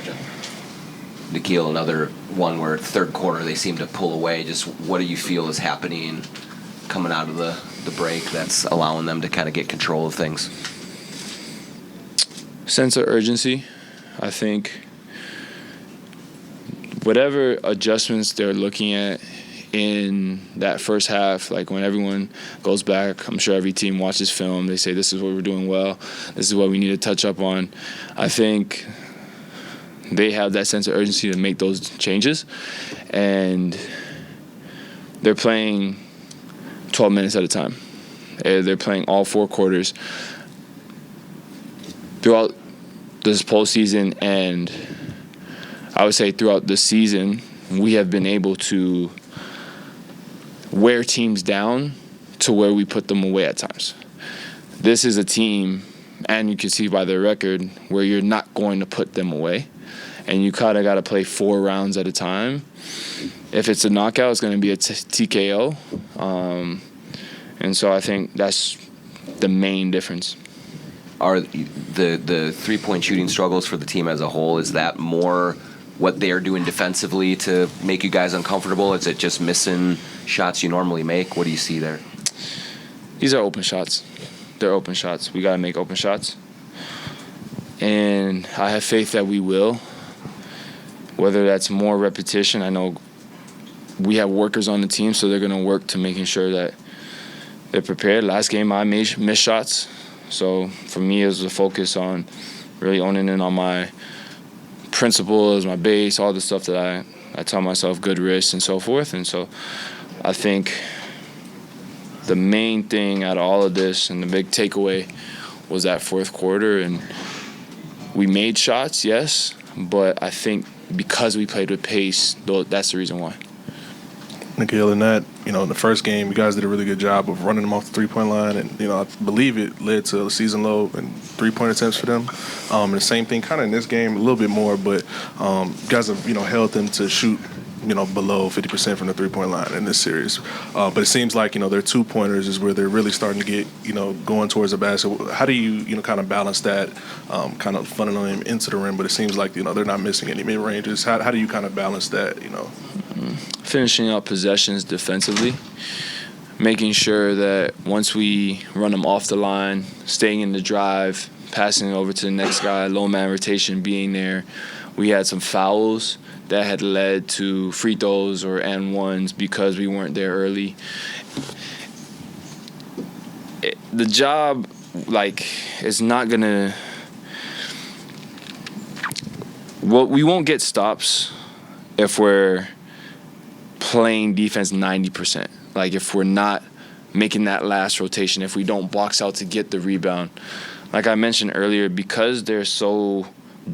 question. Nikhil, another one where third quarter they seem to pull away. Just what do you feel is happening coming out of the break that's allowing them to kind of get control of things? Sense of urgency. I think whatever adjustments they're looking at in that first half, like when everyone goes back, I'm sure every team watches film, they say this is what we're doing well, this is what we need to touch up on. I think they have that sense of urgency to make those changes, and they're playing 12 minutes at a time. They're playing all 4 quarters throughout this postseason, and I would say throughout the season, we have been able to wear teams down to where we put them away at times. This is a team, and you can see by their record, where you're not going to put them away, and you kind of got to play 4 rounds at a time. If it's a knockout, it's going to be a TKO, and so I think that's the main difference. Are the three-point shooting struggles for the team as a whole, is that more what they're doing defensively to make you guys uncomfortable? Is it just missing shots you normally make? What do you see there? These are open shots. They're open shots. We got to make open shots. And I have faith that we will. Whether that's more repetition, I know we have workers on the team, so they're going to work to making sure that they're prepared. Last game, I missed shots. So for me, it was a focus on really owning in on my principles, my base, all the stuff that I tell myself, good risks and so forth. And so I think the main thing out of all of this and the big takeaway was that fourth quarter. And we made shots, yes, but I think because we played with pace, that's the reason why. Nikhil, in that, in the first game, you guys did a really good job of running them off the three-point line, and, I believe it led to a season low in three-point attempts for them. And the same thing kind of in this game, a little bit more, but you guys have, held them to shoot, below 50% from the three-point line in this series. But it seems like, their two-pointers is where they're really starting to get, going towards the basket. How do you, kind of balance that, kind of funneling them into the rim, but it seems like, they're not missing any mid-ranges. How do you kind of balance that, Finishing up possessions defensively, making sure that once we run them off the line, staying in the drive, passing it over to the next guy, low man rotation being there. We had some fouls that had led to free throws or and ones because we weren't there early. The job, is not going to – we won't get stops if we're playing defense 90%. If we're not making that last rotation, if we don't box out to get the rebound. Like I mentioned earlier, because they're so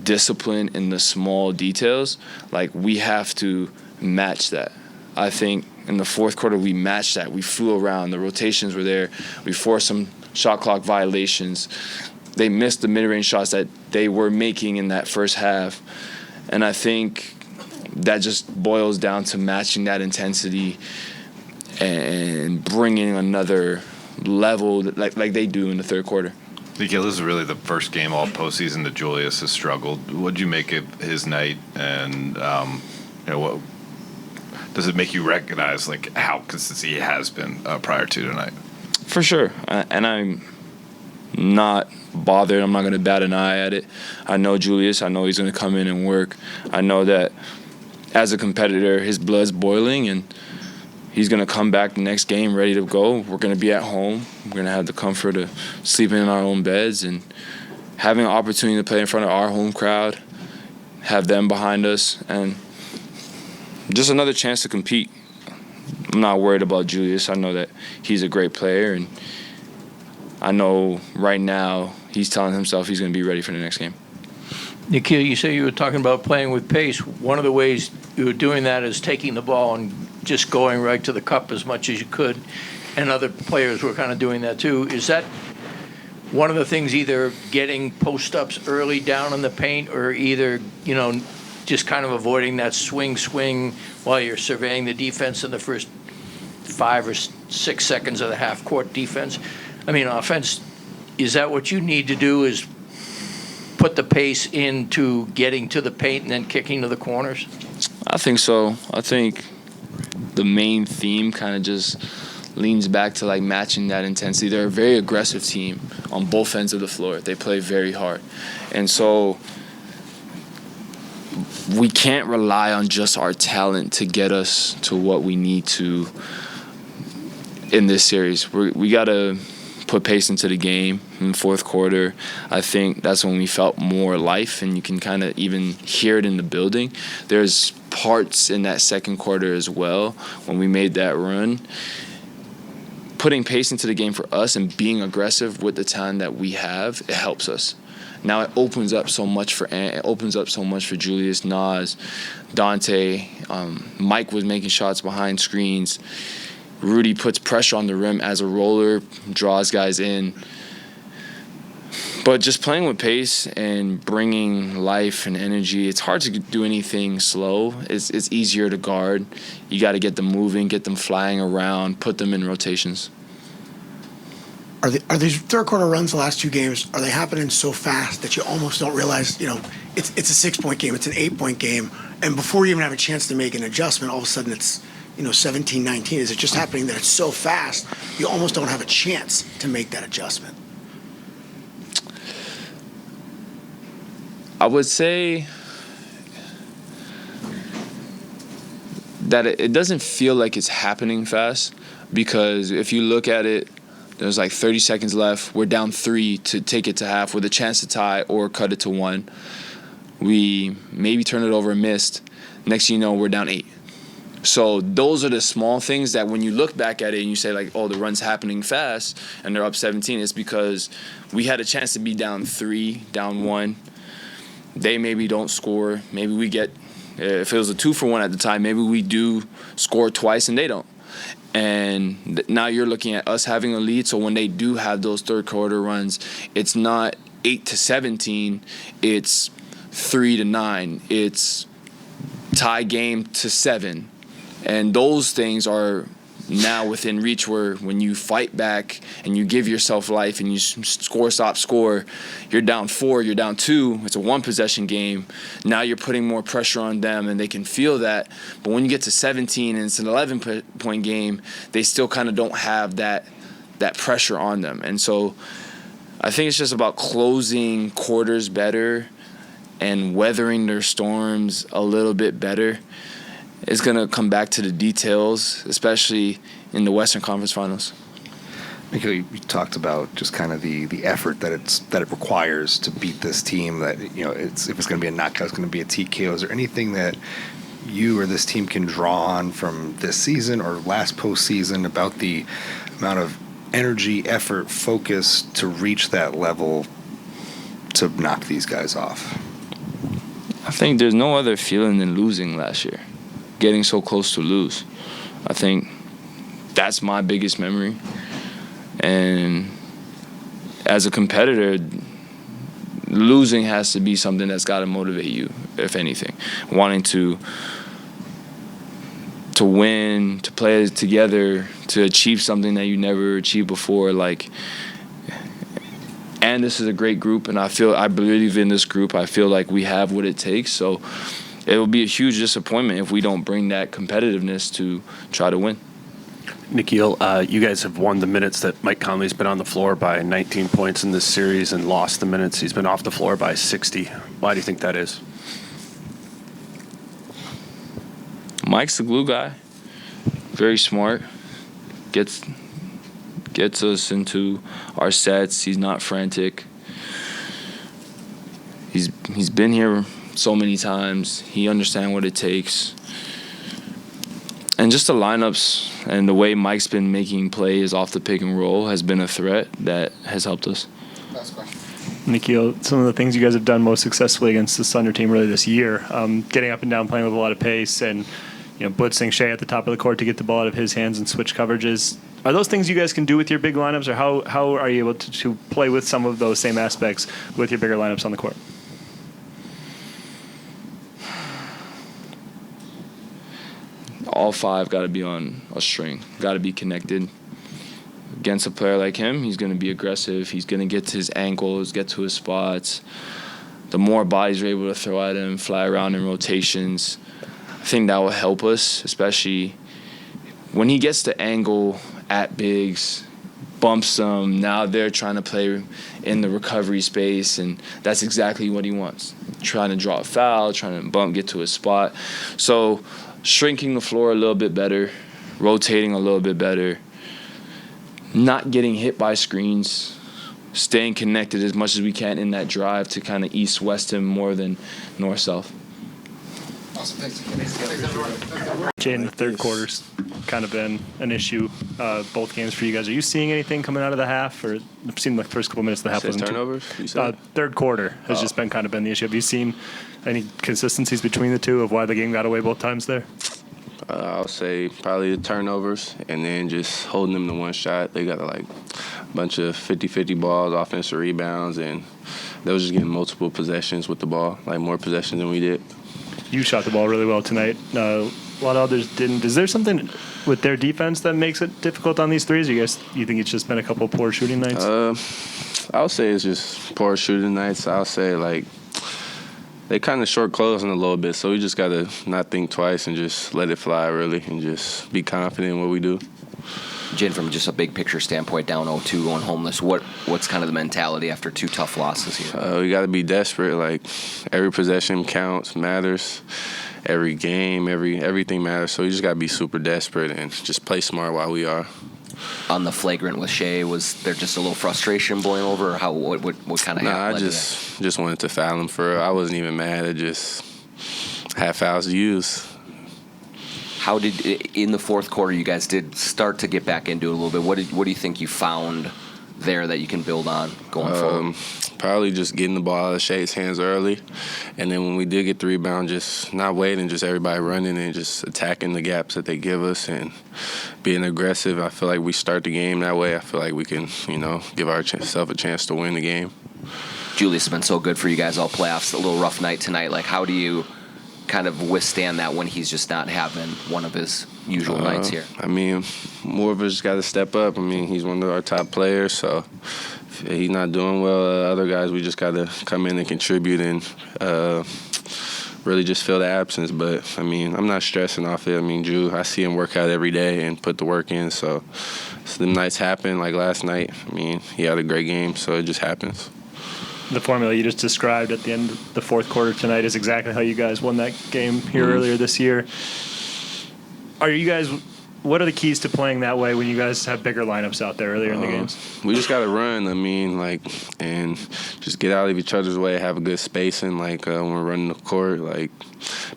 disciplined in the small details, we have to match that. I think in the fourth quarter we matched that. We flew around. The rotations were there. We forced some shot clock violations. They missed the mid-range shots that they were making in that first half. And I think that just boils down to matching that intensity and bringing another level like they do in the third quarter. Nikhil, this is really the first game all postseason that Julius has struggled. What did you make of his night, and what does it make you recognize how consistent he has been prior to tonight? For sure, and I'm not bothered. I'm not going to bat an eye at it. I know Julius. I know he's going to come in and work. I know that as a competitor, his blood's boiling, and he's going to come back the next game ready to go. We're going to be at home. We're going to have the comfort of sleeping in our own beds and having an opportunity to play in front of our home crowd, have them behind us, and just another chance to compete. I'm not worried about Julius. I know that he's a great player, and I know right now he's telling himself he's going to be ready for the next game. Nikhil, you say you were talking about playing with pace. One of the ways you were doing that is taking the ball and just going right to the cup as much as you could, and other players were kind of doing that too. Is that one of the things, either getting post-ups early down in the paint, or either, just kind of avoiding that swing while you're surveying the defense in the first 5 or 6 seconds of the half-court defense? Offense, is that what you need to do, is put the pace into getting to the paint and then kicking to the corners? I think so. I think the main theme kind of just leans back to like matching that intensity. They're a very aggressive team on both ends of the floor. They play very hard. And so we can't rely on just our talent to get us to what we need to in this series. We got to put pace into the game in the fourth quarter. I think that's when we felt more life, and you can kind of even hear it in the building. There's parts in that second quarter as well when we made that run. Putting pace into the game for us and being aggressive with the talent that we have, it helps us. Now it opens up so much for Ant. It opens up so much for Julius, Nas, Dante. Mike was making shots behind screens. Rudy puts pressure on the rim as a roller, draws guys in. But just playing with pace and bringing life and energy, it's hard to do anything slow. It's easier to guard. You got to get them moving, get them flying around, put them in rotations. Are these third quarter runs the last two games, are they happening so fast that you almost don't realize, it's a 6-point game, it's an 8-point game, and before you even have a chance to make an adjustment, all of a sudden it's 17-19? Is it just happening that it's so fast you almost don't have a chance to make that adjustment? I would say that it doesn't feel like it's happening fast, because if you look at it, there's like 30 seconds left. We're down 3 to take it to half with a chance to tie or cut it to 1. We maybe turn it over and missed. Next thing you know, we're down 8. So those are the small things that when you look back at it and you say like, oh, the run's happening fast and they're up 17, it's because we had a chance to be down 3, down 1. They maybe don't score. Maybe we get, if it was a 2-for-1 at the time, maybe we do score twice and they don't. And now you're looking at us having a lead. So when they do have those third quarter runs, it's not 8-17. It's 3-9. It's tie game to 7. And those things are now within reach, where when you fight back and you give yourself life and you score, stop, score, you're down 4, you're down 2, it's a 1-possession game. Now you're putting more pressure on them and they can feel that. But when you get to 17 and it's an 11-point game, they still kind of don't have that pressure on them. And so I think it's just about closing quarters better and weathering their storms a little bit better. It's going to come back to the details, especially in the Western Conference Finals. Nikhil, you talked about just kind of the effort that it requires to beat this team. That if it's going to be a knockout, it's going to be a TKO. Is there anything that you or this team can draw on from this season or last postseason about the amount of energy, effort, focus to reach that level to knock these guys off? I think there's no other feeling than losing last year. Getting so close to lose. I think that's my biggest memory. And as a competitor, losing has to be something that's got to motivate you, if anything. Wanting to win, to play together, to achieve something that you never achieved before. And this is a great group, and I believe in this group. I feel like we have what it takes. So it will be a huge disappointment if we don't bring that competitiveness to try to win. Nikhil, you guys have won the minutes that Mike Conley's been on the floor by 19 points in this series and lost the minutes he's been off the floor by 60. Why do you think that is? Mike's the glue guy. Very smart. Gets us into our sets. He's not frantic. He's been here so many times. He understands what it takes. And just the lineups and the way Mike's been making plays off the pick and roll has been a threat that has helped us. Last question. Nikhil, some of the things you guys have done most successfully against the Thunder team really this year, getting up and down, playing with a lot of pace, and blitzing Shea at the top of the court to get the ball out of his hands and switch coverages. Are those things you guys can do with your big lineups, or how are you able to play with some of those same aspects with your bigger lineups on the court? All 5 got to be on a string, got to be connected. Against a player like him, he's going to be aggressive. He's going to get to his ankles, get to his spots. the more bodies we're able to throw at him, fly around in rotations, I think that will help us, especially when he gets the angle at bigs, bumps them. Now they're trying to play in the recovery space, and that's exactly what he wants. Trying to draw a foul, trying to bump, get to a spot. So shrinking the floor a little bit better, rotating a little bit better, not getting hit by screens, staying connected as much as we can in that drive to kind of east-west him more than north-south. Jaden, the third quarter's kind of been an issue both games for you guys. Are you seeing anything coming out of the half? Or it seemed like the first couple minutes of the half wasn't turnovers? You said? Third quarter has just been the issue. Have you seen any consistencies between the two of why the game got away both times there? I'll say probably the turnovers and then just holding them to one shot. They got a bunch of 50-50 balls, offensive rebounds, and they was just getting multiple possessions with the ball, more possessions than we did. You shot the ball really well tonight. A lot of others didn't. Is there something with their defense that makes it difficult on these threes? Or you think it's just been a couple of poor shooting nights? I'll say it's just poor shooting nights. I'll say they kind of short closing a little bit, so we just got to not think twice and just let it fly, really, and just be confident in what we do. Jen, from just a big picture standpoint, down 0-2, going homeless, what's kind of the mentality after two tough losses here? We got to be desperate. Every possession counts, matters. Every game, everything matters. So we just got to be super desperate and just play smart while we are. On the flagrant with Shea, was there just a little frustration boiling over? Or what kind of happened? I just wanted to foul him for. I wasn't even mad. I just had fouls to use. How did, in the fourth quarter, you guys did start to get back into it a little bit. What do you think you found there that you can build on going forward? Probably just getting the ball out of Shea's hands early. And then when we did get the rebound, just not waiting, just everybody running and just attacking the gaps that they give us and being aggressive. I feel like we start the game that way. I feel like we can, give ourselves a chance to win the game. Julius has been so good for you guys all playoffs. A little rough night tonight. How do you kind of withstand that when he's just not having one of his usual nights here? More of us just got to step up. He's one of our top players, so if he's not doing well, other guys, we just got to come in and contribute and really just fill the absence. But, I'm not stressing off it. Drew, I see him work out every day and put the work in, so the nights happen, like last night. He had a great game, so it just happens. The formula you just described at the end of the fourth quarter tonight is exactly how you guys won that game here earlier this year. What are the keys to playing that way when you guys have bigger lineups out there earlier in the games? We just got to run, and just get out of each other's way, have a good spacing, when we're running the court,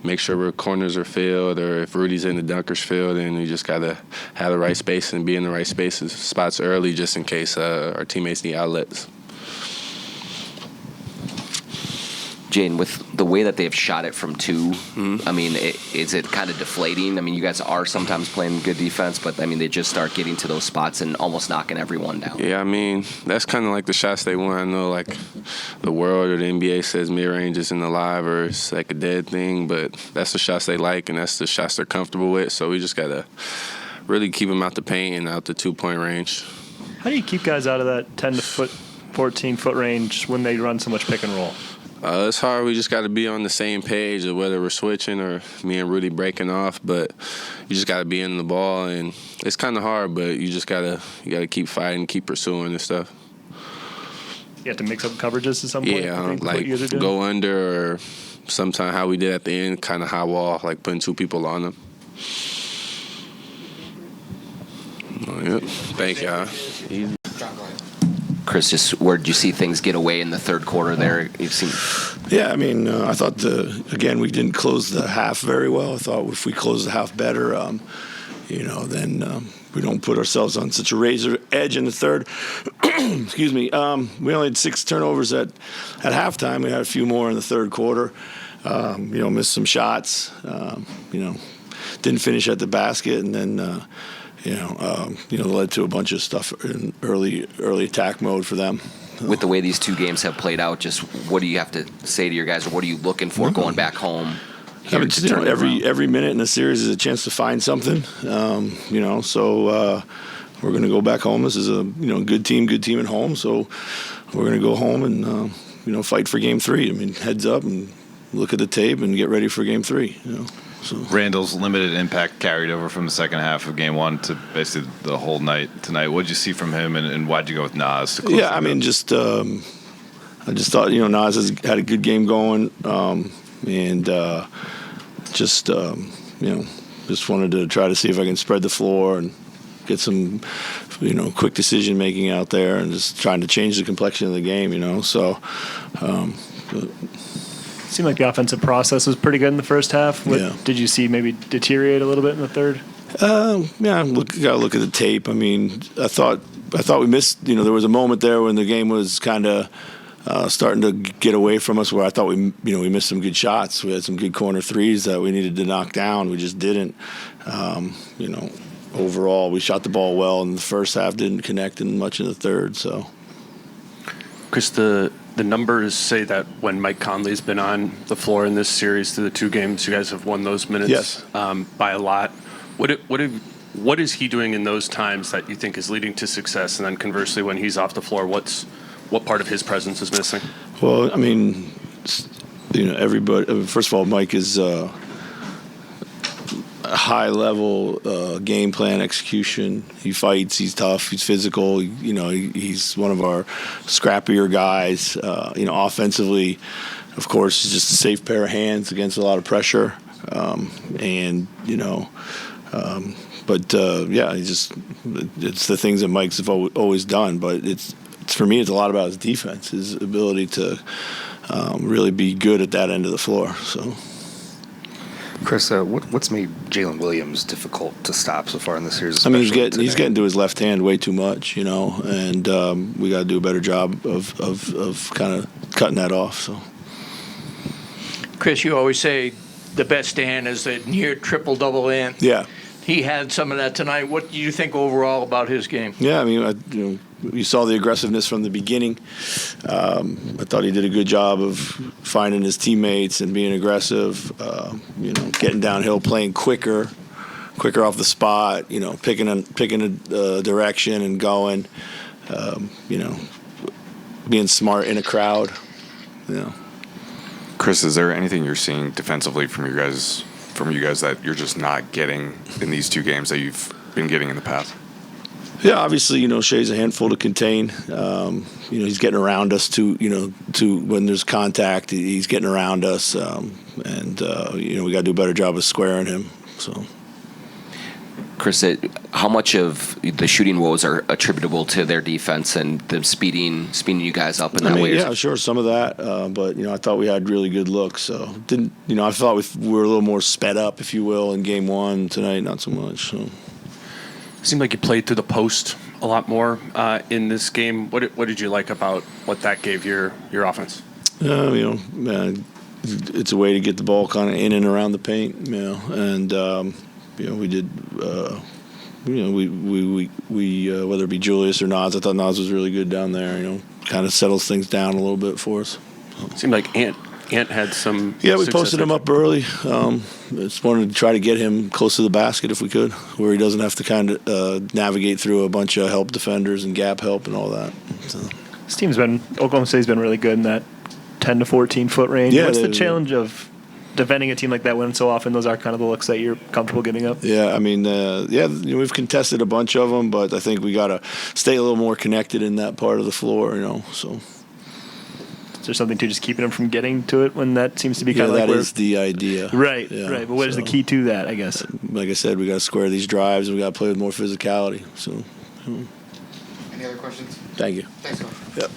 make sure our corners are filled, or if Rudy's in the dunker's field, then we just got to have the right space and be in the right spots early just in case our teammates need outlets. Jane, with the way that they've shot it from two, is it kind of deflating? You guys are sometimes playing good defense, but, they just start getting to those spots and almost knocking everyone down. Yeah, that's kind of like the shots they want. I know, the world or the NBA says mid-range isn't alive or it's a dead thing, but that's the shots they like, and that's the shots they're comfortable with. So we just got to really keep them out the paint and out the two-point range. How do you keep guys out of that 10 to 14-foot range when they run so much pick and roll? It's hard. We just got to be on the same page of whether we're switching or me and Rudy breaking off. But you just got to be in the ball, and it's kind of hard. But you just gotta keep fighting, keep pursuing and stuff. You have to mix up coverages at some point. Yeah, go under, or sometime how we did at the end, kind of high wall, putting two people on them. Yep. Thank y'all. Chris, just where did you see things get away in the third quarter there? Yeah, I thought we didn't close the half very well. I thought if we close the half better, then we don't put ourselves on such a razor edge in the third. Excuse me. We only had 6 turnovers at halftime. We had a few more in the third quarter. Missed some shots. Didn't finish at the basket, and then. Led to a bunch of stuff in early attack mode for them. With the way these two games have played out, just what do you have to say to your guys, or what are you looking for going back home? Every minute in the series is a chance to find something. So we're going to go back home. This is a good team at home. So we're going to go home and fight for Game 3. I mean, heads up and look at the tape and get ready for Game 3. So. Randall's limited impact carried over from the second half of Game 1 to basically the whole night tonight. What did you see from him, and why'd you go with Nas to close? Yeah, I mean, I just thought Nas has had a good game going, and just wanted to try to see if I can spread the floor and get some quick decision making out there, and just trying to change the complexion of the game. So. Seemed like the offensive process was pretty good in the first half. Yeah. Did you see maybe deteriorate a little bit in the third? Gotta look at the tape. I mean, I thought we missed. There was a moment there when the game was kind of starting to get away from us, where I thought we missed some good shots. We had some good corner threes that we needed to knock down. We just didn't. Overall, we shot the ball well in the first half, didn't connect in much in the third. So, Chris, the numbers say that when Mike Conley's been on the floor in this series through the 2 games, you guys have won those minutes Yes. By a lot. What is he doing in those times that you think is leading to success? And then conversely, when he's off the floor, what part of his presence is missing? Well, I mean, everybody. First of all, Mike is a high-level game plan execution. He fights. He's tough. He's physical. He's one of our scrappier guys. Offensively, of course, he's just a safe pair of hands against a lot of pressure. It's the things that Mike's always done. But for me, it's a lot about his defense, his ability to really be good at that end of the floor. So. Chris, what's made Jalen Williams difficult to stop so far in this series? I mean, he's getting to his left hand way too much, and we got to do a better job of kind of cutting that off. So, Chris, you always say the best stand is the near triple-double ant. Yeah. He had some of that tonight. What do you think overall about his game? Yeah, I mean, you saw the aggressiveness from the beginning. I thought he did a good job of finding his teammates and being aggressive. Getting downhill, playing quicker off the spot. Picking a direction and going. Being smart in a crowd. Chris, is there anything you're seeing defensively from you guys that you're just not getting in these 2 games that you've been getting in the past? Yeah, obviously, Shea's a handful to contain. He's getting around us to when there's contact, he's getting around us, and we got to do a better job of squaring him. So, Chris, how much of the shooting woes are attributable to their defense and them speeding you guys up in that way? Yeah, sure, some of that. But I thought we had really good looks. So I thought we were a little more sped up, if you will, in Game 1 tonight. Not so much. So. Seemed like you played through the post a lot more in this game. What did you like about what that gave your offense? It's a way to get the ball kind of in and around the paint. And we did. We whether it be Julius or Nas, I thought Nas was really good down there. Kind of settles things down a little bit for us. Seemed like Ant had some. Yeah, we posted him up early. Just wanted to try to get him close to the basket if we could, where he doesn't have to kind of navigate through a bunch of help defenders and gap help and all that. So. This Oklahoma State's been really good in that 10 to 14 foot range. Yeah, what's the challenge of defending a team like that when so often those are kind of the looks that you're comfortable giving up? Yeah, I mean, we've contested a bunch of them, but I think we got to stay a little more connected in that part of the floor, so. Is there something to just keeping them from getting to it when that seems to be kind of like that is the idea. Right, yeah, right. But what is the key to that, I guess? Like I said, we got to square these drives and we got to play with more physicality. So. Any other questions? Thank you. Thanks, Coach. Yep.